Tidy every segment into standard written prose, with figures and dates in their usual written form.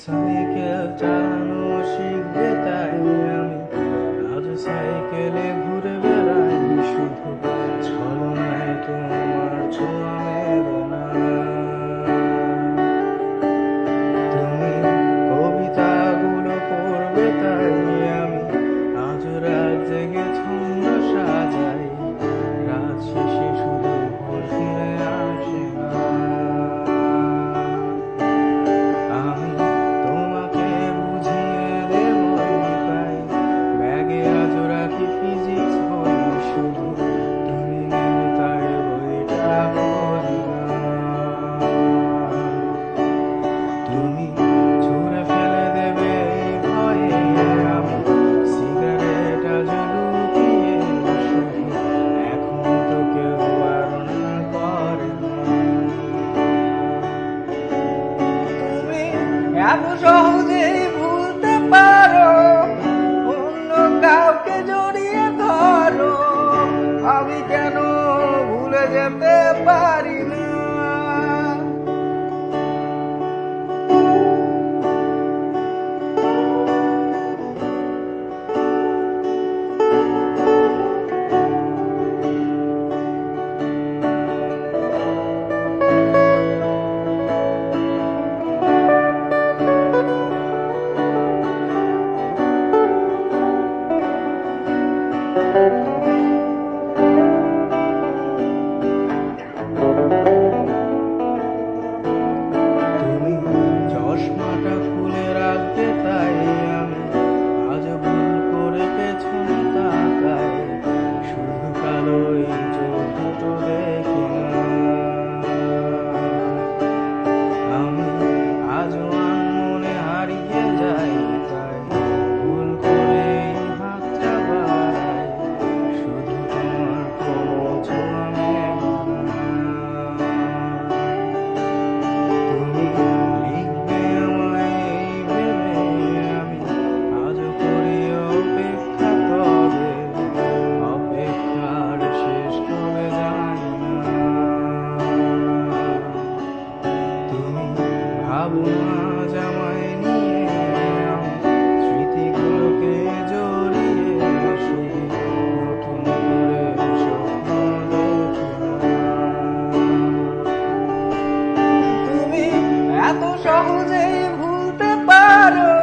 Cycle চালানো শিখবে তাই আমি আজ সাইকেলে ঘুরে বেড়াই, শুধু ছলনায় তোমার ছোঁয়া মেলে না। তুমি কবিতাগুলো পড়বে তাই আমি আজ রাত জেগে ছন্দ সাজাই, রাত শেষে শুধু ভোর ফিরে আসে না। আমি তোমাকে বুঝিয়ে দেবই তাই ব্যাগে আজ রাখি ফিজিক্স বই, শুধু তুমি নেবে তাই বইটা পড়ি না। তুমি ছুঁড়ে ফেলে দেবে এই ভয়ে আমি সিগারেট আজ লুকিয়ে, শুধু এখন তো কেউ বারণ করে না। তুমি এত সহজেই ভুলতে পারো, অন্য কাউকে জড়িয়ে ধরো, আমি কেন ভুলে যেতে পারি না। তুমি চশমাটা খুলে রাখবে তাই আমি আজ ভুল করে পেছনে তাকাই, শুধু কালোই চোখ দুটো দেখি না। আমি আজও আনমনে হারিয়ে যাই তাই ভুল করে হাতটা বাড়াই, শুধু তোমার কোনো ছোঁয়া মেলে না। তুমি লিখবে আমায় এই ভেবে আমি আজও করি অপেক্ষা, তবে অপেক্ষার শেষ কবে জানি না। তুমি ভাবো না আজ আমায় নিয়ে আমি স্মৃতিগুলোকে জড়িয়ে, শুধু নতুন করে স্বপ্ন দেখি না। তুমি এত সহজেই ভুলতে পারো,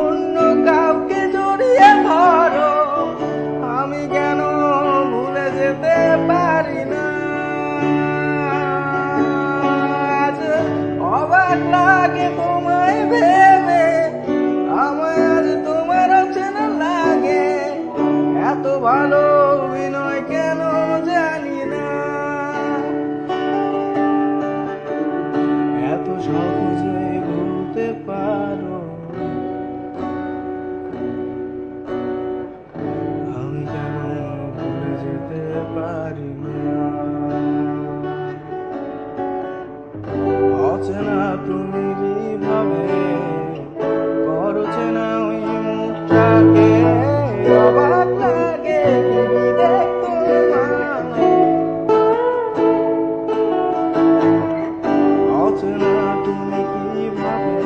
অন্য কাউকে জড়িয়ে ধরো, আমি কেন ভুলে যেতে পারি না। আজ অবাক লাগে তোমায় ভেবে, আমায় আজ তোমার চেনা লাগে, এত ভালো অভিনয় কেন জানি না। এত সহজে ভুলতে পারো, আমি কেন ভুলে যেতে পারি না। অচেনা তুমি যেভাবে করো চেনা ওই মুখটাকে, অবাক লাগে কি দেখো তোমায়। অচেনা তুমি কিভাবে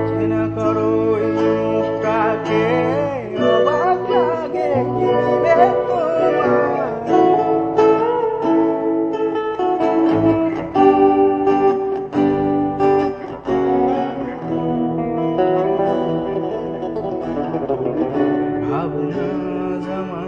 চেনা করো ওই মুখটাকে, অবাক লাগে কি দেখো তোমায়। ভাবনা জামা